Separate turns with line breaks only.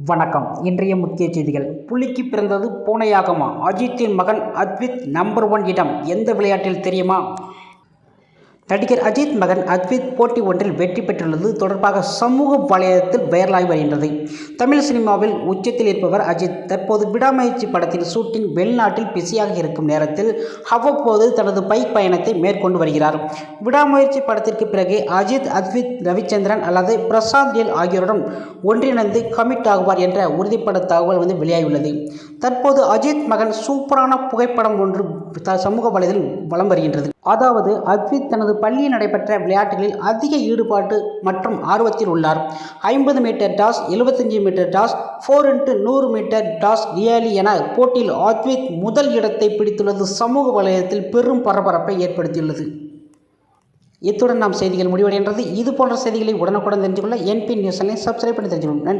வணக்கம். இன்றைய முக்கிய செய்திகள். புலிக்கு பிறந்தது பூனையாகுமா? அஜித்தின் மகன் அத்வித் நம்பர் 1 இடம் எந்த விளையாட்டில் தெரியுமா? நடிகர் அஜித் மகன் அத்வித் போட்டி ஒன்றில் வெற்றி பெற்றுள்ளது தொடர்பாக சமூக வலைதளத்தில் வைரலாகி வருகின்றது. தமிழ் சினிமாவில் உச்சத்தில் இருப்பவர் அஜித். தற்போது விடாமுயற்சி படத்தின் ஷூட்டிங் வெளிநாட்டில் பிஸியாக இருக்கும் நேரத்தில் அவ்வப்போது தனது பைக் பயணத்தை மேற்கொண்டு வருகிறார். விடாமுயற்சி படத்திற்கு பிறகு அஜித் அத்வித் ரவிச்சந்திரன் அல்லது பிரசாந்த் நீல் ஆகியோருடன் ஒன்றிணைந்து கமிட் ஆகுவார் என்ற உறுதிப்பட தகவல் வெளியாகியுள்ளது. தற்போது அஜித் மகன் சூப்பரான புகைப்படம் ஒன்று சமூக வலைதளத்தில் வலம் வருகின்றது. அதாவது அத்வித் தனது பள்ளியில் நடைபெற்ற விளையாட்டுகளில் அதிக ஈடுபாடு மற்றும் ஆர்வத்தில் உள்ளார். 50 meter dash, 75 meter dash, 4x100 meter dash relay என போட்டியில் அத்வித் முதல் இடத்தை பிடித்துள்ளது சமூக வலைதளத்தில் பெரும் பரபரப்பை ஏற்படுத்தியுள்ளது. இத்துடன் நாம் செய்திகள் முடிவடைகின்றது. இது போன்ற செய்திகளை உடனுக்குடன் தெரிந்து கொள்ள NP நியூஸ் சேனலை சப்ஸ்கிரைப் பண்ணி தெரிஞ்சுக்கணும். நன்றி.